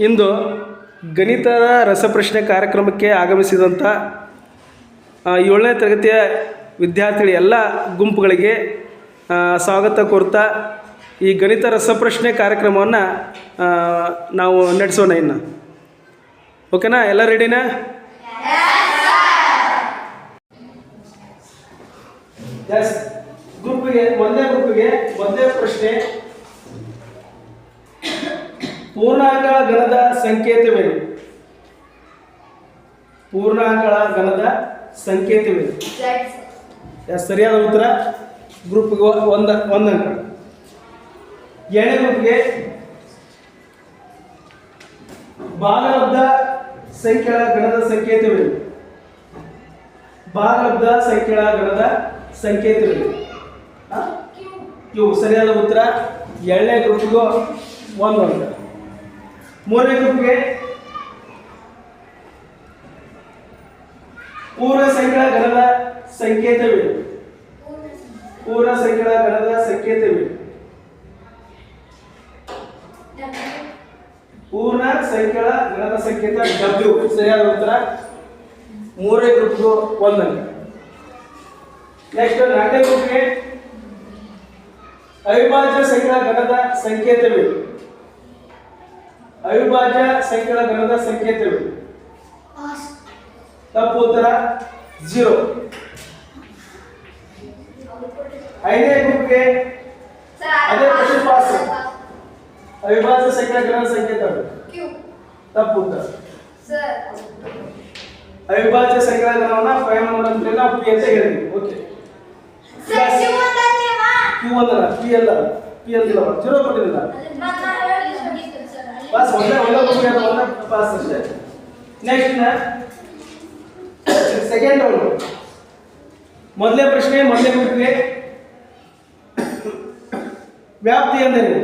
ಇಂದು ಗಣಿತದ ರಸಪ್ರಶ್ನೆ ಕಾರ್ಯಕ್ರಮಕ್ಕೆ ಆಗಮಿಸಿದಂಥ 7ನೇ ತರಗತಿಯ ವಿದ್ಯಾರ್ಥಿಗಳ ಎಲ್ಲ ಗುಂಪುಗಳಿಗೆ ಸ್ವಾಗತ ಕೋರ್ತಾ ಈ ಗಣಿತ ರಸಪ್ರಶ್ನೆ ಕಾರ್ಯಕ್ರಮವನ್ನು ನಾವು ನಡೆಸೋಣ. ಇನ್ನು ಓಕೆನಾ? ಎಲ್ಲ ರೆಡಿನಾ? ಎಸ್. ಮೊದಲನೇ ಪ್ರಶ್ನೆ, ಪೂರ್ಣಾಂಕಗಳ ಗಣದ ಸಂಕೇತವೇನು? ಪೂರ್ಣಾಂಕಗಳ ಗಣದ ಸಂಕೇತವೇನು? ಸರಿಯಾದ ಉತ್ತರ. ಗ್ರೂಪ್ಗೆ ಒಂದು ಅಂಕ. 7ನೇ ಗ್ರೂಪ್ಗೆ ಭಾಗಲಬ್ಧ ಸಂಖ್ಯೆಗಳ ಗಣದ ಸಂಕೇತವೇನು? ಭಾಗಲಬ್ಧ ಸಂಖ್ಯೆಗಳ ಗಣದ ಸಂಕೇತವೇನು? ಇವು ಸರಿಯಾದ ಉತ್ತರ. 7ನೇ ಗ್ರೂಪ್ಗೂ 1 ಅಂಕ. 3ನೇ ಗ್ರೂಪ್ಗೆ ಪೂರ್ಣ ಸಂಖ್ಯೆಗಳ ಗಣದ ಸಂಕೇತವೇನು? ಪೂರ್ಣ ಸಂಖ್ಯೆಗಳ ಗಣದ ಸಂಕೇತವೇನು? ಪೂರ್ಣ ಸಂಖ್ಯೆಗಳ ಗಣದ ಸಂಕೇತ W. ಸರಿಯಾದ ಉತ್ತರ. 3ನೇ ಗ್ರೂಪ್ಗೂ 1 ಅಂಕ. ನೆಕ್ಸ್ಟ್ 4ನೇ ಗ್ರೂಪ್ಗೆ ಅವಿಭಾಜ್ಯ ಸಂಖ್ಯೆಗಳ ಗಣದ ಸಂಕೇತವೇನು? ಅವಿಭಾಜ್ಯ ಸಂಖ್ಯೆಗಳ ಗಣದ ಸಂಕೇತವೇನು? ತಪ್ಪು ಉತ್ತರ 0. 5ನೇ ಗ್ರೂಪ್ಗೆ ಅದೇ ಕ್ವೆಶ್ಚನ್ ಪಾಸ್. ಅವಿಭಾಜ್ಯ ಸಂಖ್ಯೆಗಳ ಗಣದ ಸಂಕೇತ ತಪ್ಪು ಉತ್ತರ. ಅವಿಭಾಜ್ಯ ಸಂಖ್ಯೆಗಳ ಗಣವನ್ನ ಪ್ರಯಾಣ ಮಾಡೋದ್ರಿಂದ ನಾವು ಪಿ ಅಂತ ಹೇಳಿದ್ವಿ. ಓಕೆ, Q ಅಲ್ಲ, P ಅಲ್ಲ, P ಅಂದಿಲ್ಲ, 0 ಕೊಟ್ಟಿಲ್ಲ. ಪಾಸ್ ಒಂದೇ ಪಾಸ್ ಅಷ್ಟೇ. Next second round. ಮೊದಲನೇ ಪ್ರಶ್ನೆ, ಮೊದಲನೇ ಗ್ರೂಪ್ಗೆ ವ್ಯಾಪ್ತಿ ಎಂದರೇನು?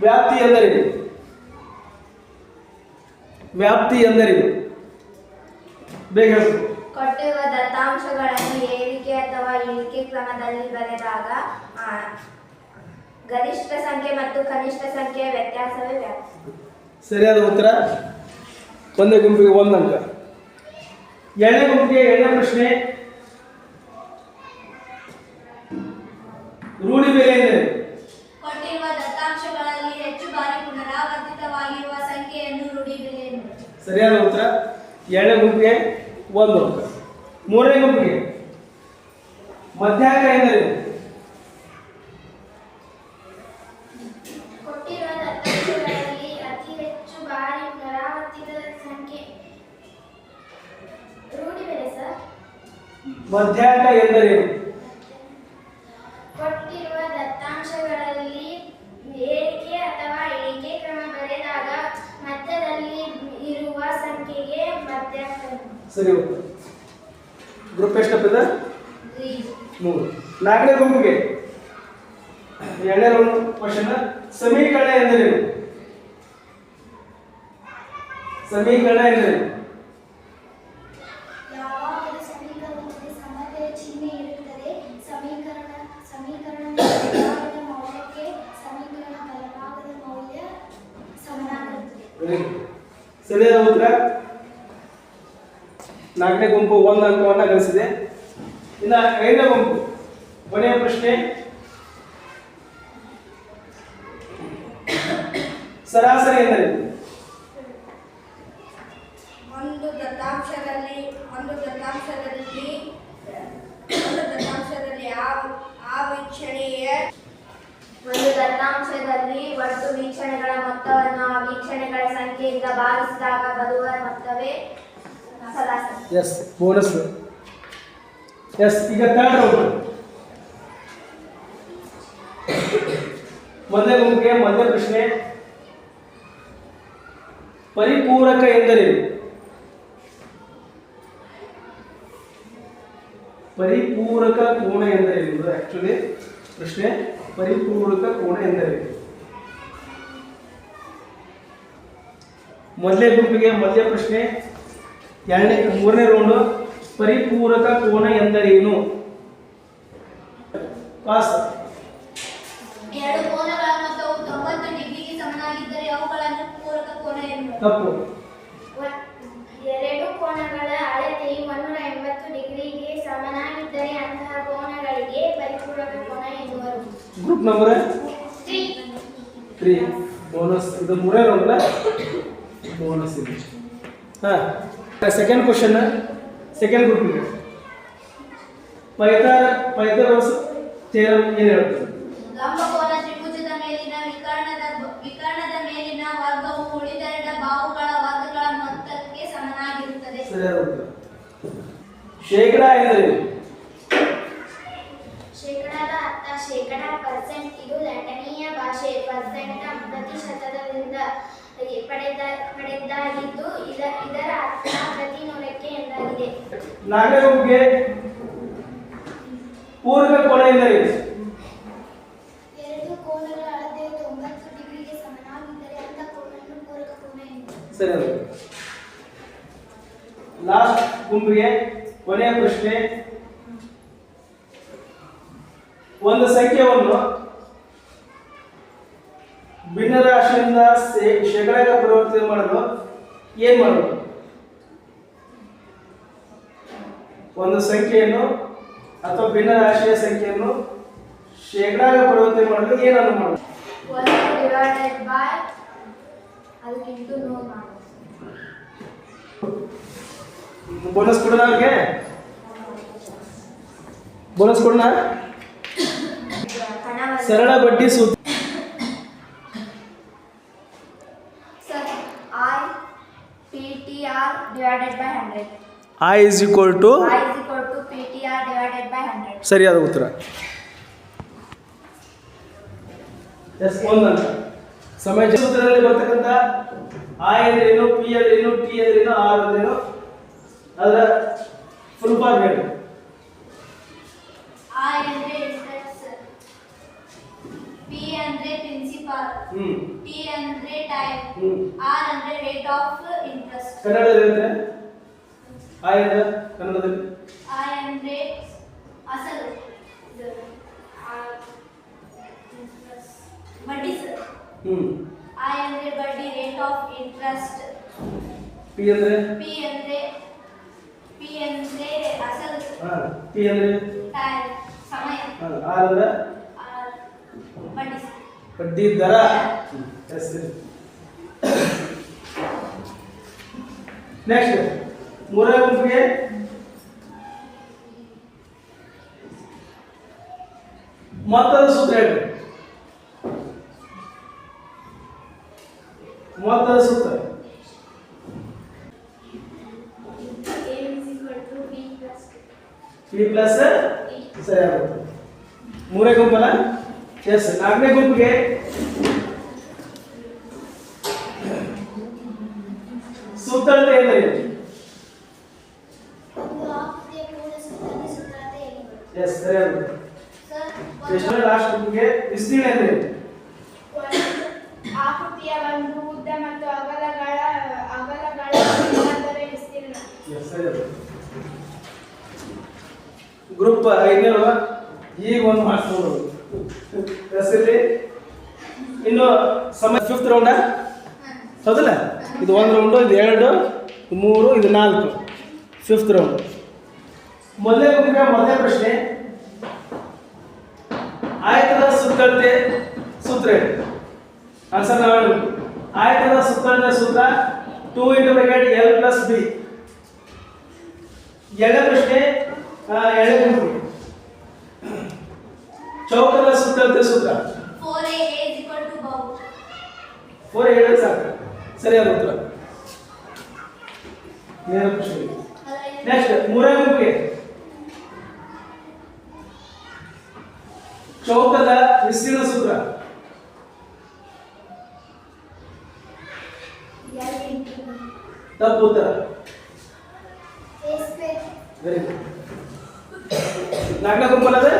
ವ್ಯಾಪ್ತಿ ಎಂದರೇನು? ವ್ಯಾಪ್ತಿ ಎಂದರೇನು? ಬೇಗ ಹೇಳಿ. ಕೊಟ್ಟಿರುವ ದತ್ತಾಂಶಗಳನ್ನು ಏರಿಕೆ ಅಥವಾ ಇಳಿಕೆ ಕ್ರಮದಲ್ಲಿ ಬರೆದಾಗ ಗರಿಷ್ಠ ಸಂಖ್ಯೆ ಮತ್ತು ಕನಿಷ್ಠ ಸಂಖ್ಯೆಯ ವ್ಯತ್ಯಾಸವೇ ವ್ಯಾಪ್ತಿ. ಸರಿಯಾದ ಉತ್ತರ. ಒಂದೇ ಗುಂಪಿಗೆ 1 ಅಂಕ. 7ನೇ ಗುಂಪಿಗೆ 7ನೇ ಪ್ರಶ್ನೆ, ರೂಢಿ ಬೆಲೆ ಎಂದರೆ? ಕೊಟ್ಟಿರುವ ದತ್ತಾಂಶಗಳಲ್ಲಿ ಹೆಚ್ಚು ಬಾರಿ ಪುನರಾವರ್ತಿತವಾಗಿರುವ ಸಂಖ್ಯೆಯನ್ನು ರೂಢಿ ಬೆಲೆ ಎಂದರೆ. ಸರಿಯಾದ ಉತ್ತರ. 7ನೇ ಗುಂಪಿಗೆ 1 ಅಂಕ. 3ನೇ ಗುಂಪಿಗೆ ಮಧ್ಯಾಂಕ ಎಂದರೆ? ಕೊಟ್ಟಿರುವ ದತ್ತಾಂಶಗಳಲ್ಲಿ ಅತಿ ಹೆಚ್ಚು ಬಾರಿ ಪುನರಾವರ್ತಿತ ಸಂಖ್ಯೆ ರೂಢಿ ಬೆಲೆ ಸರ್. ಮಧ್ಯಾಂಕ ಎಂದರೇನು? ಕೊಟ್ಟಿರುವ ದತ್ತಾಂಶಗಳಲ್ಲಿ ಏರಿಕೆ ಅಥವಾ ಇಳಿಕೆ ಕ್ರಮ ಬರೆದಾಗ ಮಧ್ಯದಲ್ಲಿ ಇರುವ ಸಂಖ್ಯೆಗೆ ಮಧ್ಯಾಂಕ. ಸರಿ ಉತ್ತರ. ಗ್ರೂಪ್ ಎಷ್ಟಪ್ಪಿದೆ? 3. 4ನೇ ಗುಂಪಿಗೆ 2ನೇ ರೌಂಡ್ ಕ್ವೆಶ್ಚನ್, ಸಮೀಕರಣ ಎಂದರೇನು? ಸಮೀಕರಣ ಎಂದರೇನು? ಯಾವಾಗ ಸಮೀಕರಣದಲ್ಲಿ ಸಮತೆಯ ಚಿಹ್ನೆ ಇರುತ್ತದೆ, ಸಮೀಕರಣದ ಬಲಭಾಗದ ಮೌಲ್ಯಕ್ಕೆ ಸಮೀಕರಣ ಬಲಭಾಗದ ಮೌಲ್ಯ ಸಮನಾಗಿರುತ್ತದೆ. ಸರಿಯಾದ ಉತ್ತರ. 4ನೇ ಗುಂಪು 1 ಅಂಕವನ್ನು ಗಳಿಸಿದೆ. ಇನ್ನು 5ನೇ ಗುಂಪು ಕೊನೆಯ ಪ್ರಶ್ನೆ, ಸರಾಸರಿ ಎಂದರೆ? ಒಂದು ದತ್ತಾಂಶದಲ್ಲಿ ಒಟ್ಟು ವೀಕ್ಷಣೆಗಳ ಮೊತ್ತವನ್ನು ಆ ವೀಕ್ಷಣೆಗಳ ಸಂಖ್ಯೆಯಿಂದ ಭಾಗಿಸಿದಾಗ ಬರುವ ಮೊತ್ತವೇ ಸರಾಸರಿ. Yes, bonus. ಎಸ್. ಈಗ 3rd ರೌಂಡ್. ಮೊದಲನೇ ಗುಂಪಿಗೆ ಮೊದಲನೇ ಪ್ರಶ್ನೆ, ಪರಿಪೂರಕ ಎಂದರೇನು? ಪರಿಪೂರಕ ಕೋನ ಎಂದರೇನು? ಆಕ್ಚುಲಿ ಪ್ರಶ್ನೆ ಪರಿಪೂರಕ ಕೋನ ಎಂದರೇನು? ಮೊದಲನೇ ಗುಂಪಿಗೆ ಮೊದಲನೇ ಪ್ರಶ್ನೆ, 3ನೇ ರೌಂಡ್, ಪರಿಪೂರಕ ಕೋನ ಎಂದರೇನು? ಪಾಸ್. ಎರಡು ಕೋನಗಳ ಮೊತ್ತವು 90 ಡಿಗ್ರಿಗೆ ಸಮನಾಗಿದ್ದರೆ ತಪ್ಪು. ಎರಡು ಕೋನಗಳ ಅಳತೆಯು 180 ಡಿಗ್ರಿಗೆ ಸಮನಾಗಿದ್ದರೆ ಅಂತಹ ಕೋನಗಳಿಗೆ ಪರಿಪೂರಕ ಕೋನ ಎನ್ನುವರು. Group number 3 bonus. ಇದು ಮೂರೇ ರೌಂಡ್ ಬೋನಸ್ ಇದೆ. Second question second group. Pythagoras theorem ಏನು ಹೇಳುತ್ತೆ? ಲಂಬಕೋನ ತ್ರಿಭುಜದ ಮೇಲಿನ ವಿಕರ್ಣದ ಮೇಲಿನ ವರ್ಗವು ಉಳಿದೆರಡ ಬಾಹುಗಳ ವರ್ಗಗಳ ಮೊತ್ತಕ್ಕೆ ಸಮನಾಗಿರುತ್ತದೆ. ಸರಿಯಾದ ಉತ್ತರ. ಶೇಕಡ ಎಂದರೆ ಶೇಕಡದ ಅರ್ಥ ಶೇಕಡ ಪರ್ಸೆಂಟ್. ಇದು ಲ್ಯಾಟಿನಿಯ ಭಾಷೆ ಪರ್ಸೆಂಟ್ ಪ್ರತಿಶತದಿಂದ ಪಡೆದಾಗಿದ್ದು ಇದರ ಅರ್ಥ ಪ್ರತಿ ನೂರಕ್ಕೆ ಎಂದಾಗಿದೆ. ನಾಗರಿಕರಿಗೆ ಪೂರ್ವ ಕೋನ ಎಂದರೆ? ಎರಡು ಕೋನಗಳ ಅಳತೆಯು 90 ಡಿಗ್ರಿಗೆ ಸಮನಾಗಿದ್ದರೆ ಅಂಥ ಕೋನವನ್ನು ಪೂರಕ ಕೋನ ಎನ್ನುವರು. ಸರಿಯಾದ. ಲಾಸ್ಟ್ ಗುಂಪಿಗೆ ಕೊನೆಯ ಪ್ರಶ್ನೆ. ಒಂದು ಸಂಖ್ಯೆಯನ್ನು ಭಿನ್ನರಾಶಿಯಿಂದ ಶೇಕಡಾಗೆ ಪರಿವರ್ತನೆ ಮಾಡಲು ಏನು ಮಾಡಬೇಕು? ಒಂದು ಸಂಖ್ಯೆಯನ್ನು ಅಥವಾ ಭಿನ್ನರಾಶಿಯ ಸಂಖ್ಯೆಯನ್ನು ಶೇಕಡಾಗೆ ಪರಿವರ್ತನೆ ಮಾಡಲು ಏನನ್ನು ಮಾಡಬೇಕು? 1 ಡಿವೈಡೆಡ್ ಬೈ ಅದಕ್ಕಿಂತ 100 ಮಾಡಬೇಕು. ಬೋನಸ್ ಕೊಡೋಣ ಅವ್ರಿಗೆ? ಬೋನಸ್ ಕೊಡೋಣ? ಸರಳ ಬಡ್ಡಿ ಸೂತ್ರ. PTR divided by 100. I is equal to PTR divided by 100. ಸರಿಯಾದ ಉತ್ತರ. ಎಸ್ ಒಂದಂತ. ಸಮಯ ಸೂತ್ರದಲ್ಲಿ ಬರ್ತಕ್ಕಂಥ I ಅಂದ್ರೇನು, P ಅಂದ್ರೇನು, T ಅಂದ್ರೇನು, R ಅಂದ್ರೇನು, ಅದರ ಫುಲ್ ಫಾರ್ಮ್ ಹೇಳಿ. I ಅಂದ್ರೆ ಇಂಟ್ರೆಸ್ಟ್, P ಅಂದ್ರೆ ಪ್ರಿನ್ಸಿಪಾಲ್, T ಅಂದ್ರೆ ಟೈಮ್, R ಅಂದ್ರೆ ರೇಟ್ ಆಫ್ ಇಂಟ್ರೆಸ್ಟ್. ಕನ್ನಡದಲ್ಲಿ ಹೇಳ್ತಾರೆ I ಅಂದ್ರೆ ಕನ್ನಡದಲ್ಲಿ I ಅಂದ್ರೆ ಅಸಲು, ಬಡ್ಡಿ ಸರ್. I ಅಂದ್ರೆ ಬಡ್ಡಿ, ರೇಟ್ ಆಫ್ ಇಂಟ್ರೆಸ್ಟ್. P ಅಂದ್ರೆ ಅಸಲು, T ಅಂದ್ರೆ ಟೈಮ್ ಸಮಯ, R ಅಂದ್ರೆ ಬಡ್ಡಿ ಸರ್. ಬಡ್ಡಿ ದರ. ಎಸ್. ನೆಕ್ಸ್ಟ್ ಮೂರನೇ ಗುಂಪಿಗೆ ಮೊತ್ತದ ಸೂತ್ರ ಹೇಳಿ. ಮೊತ್ತದ ಸೂತ್ರ P ಪ್ಲಸ್ ಸರಿಯಾದ. ಮೂರನೇ ಗುಂಪಲ್ಲ? ಎಸ್. ನಾಲ್ಕನೇ ಗುಂಪಿಗೆ ಸೂತ್ರ ಅಂತ ಏನಿದೆ? ಎಸ್ ಸರಿಯಾದ. ಎಷ್ಟು ಲಾಸ್ಟ್ ಗುಂಪಿಗೆ ವಿಸ್ತೀರ್ಣ ಅಂದ್ರೆ? ಆಕೃತಿಯ ಒಂದು ಉದ್ದ ಮತ್ತು ಅಗಲಗಳ ಮಧ್ಯದ ವಿಸ್ತೀರ್ಣ. ಎಸ್ ಸರಿಯಾದ. ಗ್ರೂಪ್ 5 ಈಗ ಒಂದು ಮಾಡಿಸ್ಬೋದು. ಎಸ್ ಇಲ್ಲಿ ಇನ್ನು ಸಮಯ 5th ರೌಂಡ್ ಹೌದಲ್ಲ? ಇದು 1 ರೌಂಡು, ಇದು 2, 3, ಇದು 4. 5th round. ಮೊದಲನೇ ಗುಂಪಿಗೆ ಮೊದಲನೇ ಪ್ರಶ್ನೆ. ಆಯತದ ಸುತ್ತಳತೆ ಸೂತ್ರ ಹೇಳಿ. ಆನ್ಸರ್ ನಾವು ಆಯತದ ಸುತ್ತಳತೆ ಸೂತ್ರ 2 × L + B. ಎರಡನೇ ಪ್ರಶ್ನೆ ಎರಡನೇ ಗುಂಪಿಗೆ ಚೌಕದ ಸುತ್ತಳತೆ ಸೂತ್ರ 4a = ಬಾಹು. 4 ಹೇಳಿದ್ರೆ ಸಾಕು. ಸರಿಯಾದ ಉತ್ತರ. ನೇರ ಪ್ರಶ್ನೆ. ನೆಕ್ಸ್ಟ್ ಮೂರನೇ ಗುಂಪಿಗೆ ಚೌಕದ ವಿಸ್ತೀರ್ಣ ಸೂತ್ರ ತಪ್ಪು ಉತ್ತರ. Very good. ನಾಲ್ಕನೇ ಗುಂಪಲ್ಲದೆ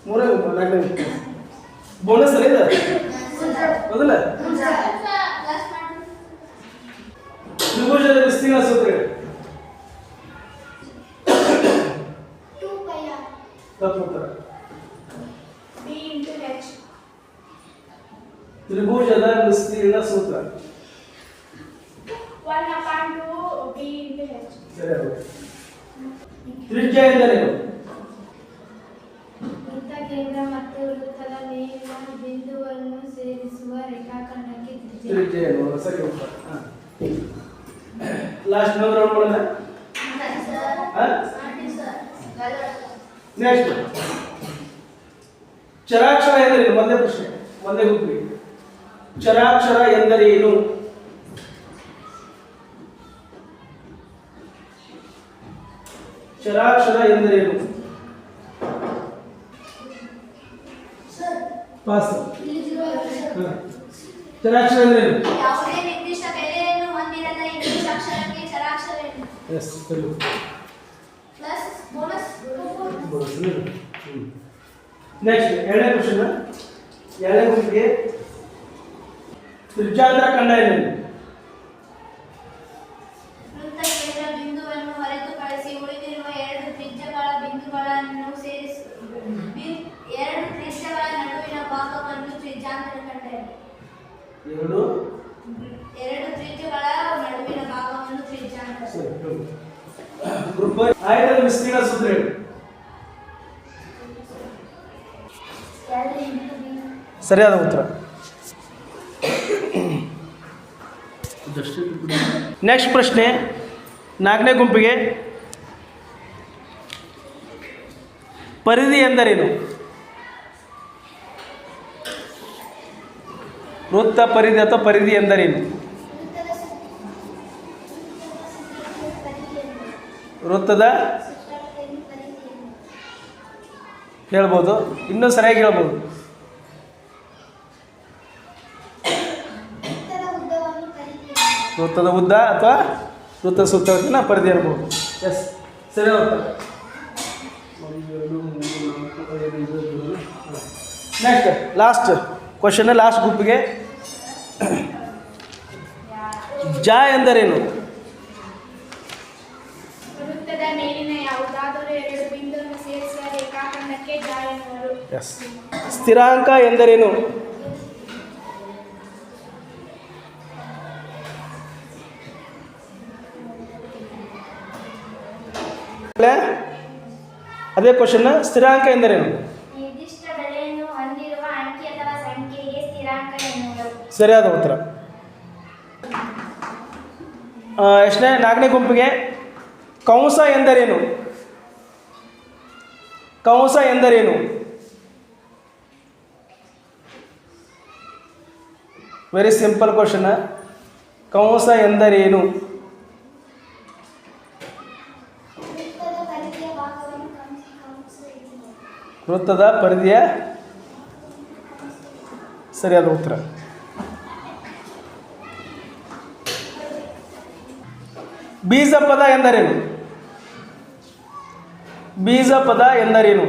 ಮೂರನೇ ಗುಂಪು ನಾಲ್ಕನೇ ಗುಂಪು ಬೋನಸ್ ಅಲ್ಲ ಇದು ಹೌದಲ್ಲ? ತ್ರಿಭುಜದ ವಿಸ್ತೀರ್ಣ ಸೂತ್ರ ತಪ್ಪು ಉತ್ತರ. B × H. ತ್ರಿಭುಜದ ವಿಸ್ತೀರ್ಣ ಸೂತ್ರ. 1/2 b into h. ಸರಿ ಅದು. ತ್ರಿಜ್ಯ ಎಂದರೇನು? ವೃತ್ತ ಕೇಂದ್ರ ಮತ್ತು ವೃತ್ತದ ಮೇಲಿನ ಬಿಂದುವನ್ನು ಸೇರಿಸುವ ರೇಖಾಖಂಡಕ್ಕೆ ತ್ರಿಜ್ಯ ಏನು? ಸರಿ ಉತ್ತರ. ಲಾಸ್ಟ್ ಇನ್ನೊಂದು ರೌಂಡ್ ಮಾಡೋಣ. ನೆಕ್ಸ್ಟ್ ಚರಾಕ್ಷರ ಎಂದರೇನು? ಒಂದೇ ಪ್ರಶ್ನೆ, ಒಂದೇ ಗುಂಪಿಗೆ. ಚರಾಕ್ಷರ ಎಂದರೇನು? ಚರಾಕ್ಷರ ಎಂದರೇನು? ಪಾಸ್. ಚರಾಕ್ಷರ ಎಂದರೇನು? ಯಾವುದೇ ನಿರ್ದಿಷ್ಟ ಬೆಲೆಯನ್ನು ಹೊಂದಿರದ ಇಂಗ್ಲಿಷ್ ಅಕ್ಷರಕ್ಕೆ ಚರಾಕ್ಷರ ಎನ್ನುವರು. ಎಸ್, ಸರಿ. ಪ್ಲಸ್ ಬೋನಸ್ ನೆಕ್ಸ್ಟ್ ಎರಡನೇ ಕ್ವಶನ್. ಎರಡನೇ ಗುಂಪಿಗೆ ತ್ರಿಜ್ಯಾತರ ಖಂಡ ಏನೇನು? ವೃತ್ತ ಕೇಂದ್ರ ಬಿಂದುವನ್ನು ಹೊರತುಪಡಿಸಿ ಉಳಿದಿರುವ ಎರಡು ತ್ರಿಜ್ಯಗಳ ಬಿಂದುಗಳನ್ನು ಸೇರಿಸಿ ಎರಡು ತ್ರಿಜ್ಯಗಳ ನಡುವಿನ ಭಾಗವನ್ನು ತ್ರಿಜ್ಯಾಂತರ ಖಂಡ ಎನ್ನುವರು. ಎರಡು ತ್ರಿಜ್ಯಗಳ ನಡುವಿನ ಭಾಗವನ್ನು ತ್ರಿಜ್ಯಾಂತರ. ಗ್ರೂಪ್ ಆಯತದ ವಿಸ್ತೀರ್ಣ ಸೂತ್ರ ಹೇಳಿ. ಸರಿಯಾದ ಉತ್ತರ. ನೆಕ್ಸ್ಟ್ ಪ್ರಶ್ನೆ, ನಾಲ್ಕನೇ ಗುಂಪಿಗೆ ಪರಿಧಿ ಎಂದರೇನು? ವೃತ್ತ ಪರಿಧಿ ಅಥವಾ ಪರಿಧಿ ಎಂದರೇನು? ವೃತ್ತದ ಹೇಳ್ಬೋದು, ಇನ್ನೂ ಸರಿಯಾಗಿ ಹೇಳ್ಬೋದು. ವೃತ್ತದ ಉದ್ದ ಅಥವಾ ವೃತ್ತ ಸುತ್ತಳತೆನ ಪರಿಧಿ ಅನ್ಬೋದು. ಎಸ್, ಸರಿ ಉತ್ತರ. ನೆಕ್ಸ್ಟ್ ಲಾಸ್ಟ್ ಕ್ವಶನ್, ಲಾಸ್ಟ್ ಗುಂಪಿಗೆ ಜ ಎಂದರೇನು? ವೃತ್ತದ ಮೇಲಿನ ಯಾವುದಾದರೂ ಎರಡು ಬಿಂದುವನ್ನು ಸೇರಿಸುವ ರೇಖಾಖಂಡಕ್ಕೆ ಜ ಎನ್ನುವರು. ಎಸ್. ಸ್ಥಿರಾಂಕ ಎಂದರೇನು? ಅದೇ ಕ್ವಶನ್, ಸ್ಥಿರಾಂಕ ಎಂದರೇನು? ನಿರ್ದಿಷ್ಟ ಬೆಲೆಯನ್ನು ಹೊಂದಿರುವ ಅಂಕಿ ಅಥವಾ ಸಂಖ್ಯೆಗೆ ಸ್ಥಿರಾಂಕ ಎನ್ನುವರು. ಸರಿಯಾದ ಉತ್ತರ. ಎಷ್ಟನೇ? ನಾಲ್ಕನೇ ಗುಂಪಿಗೆ ಕಂಸ ಎಂದರೇನು? ಕಂಸ ಎಂದರೇನು? Very simple question. ಕಂಸ ಎಂದರೇನು? ವೃತ್ತದ ಪರಿಧಿಯ ಸರಿಯಾದ ಉತ್ತರ. ಬೀಜ ಪದ ಎಂದರೇನು? ಬೀಜ ಪದ ಎಂದರೇನು?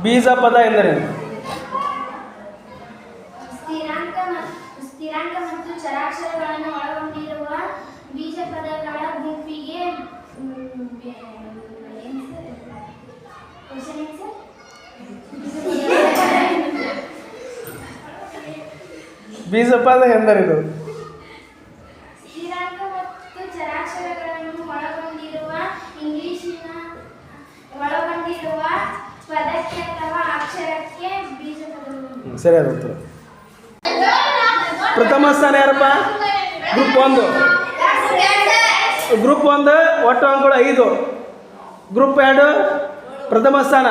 ಬೀಜ ಪದ ಎಂದರೇನು? ಸ್ಥಿರಾಂಕ ಮತ್ತು ಚರಾಕ್ಷರಗಳನ್ನು ಒಳಗೊಂಡಿರುವ ಬೀಜ ಪದಗಳ ಗುಂಪಿಗೆ ಬೀಜ ಪದ ಎಂದರೇನು? ಸ್ಥಿರಾಂಕ ಮತ್ತು ಚರಾಕ್ಷರಗಳನ್ನು ಒಳಗೊಂಡಿರುವ ಪದಕ್ಕೆ ಅಥವಾ ಅಕ್ಷರಕ್ಕೆ ಬೀಜ ಪದಗಳು. ಸರಿಯಾದ ಉತ್ತರ. ಪ್ರಥಮ ಸ್ಥಾನ ಯಾರಪ್ಪ? ಗ್ರೂಪ್ 1. ಗ್ರೂಪ್ 1 ಒಟ್ಟು ಅಂಕಗಳು 5. ಗ್ರೂಪ್ 2 ಪ್ರಥಮ ಸ್ಥಾನ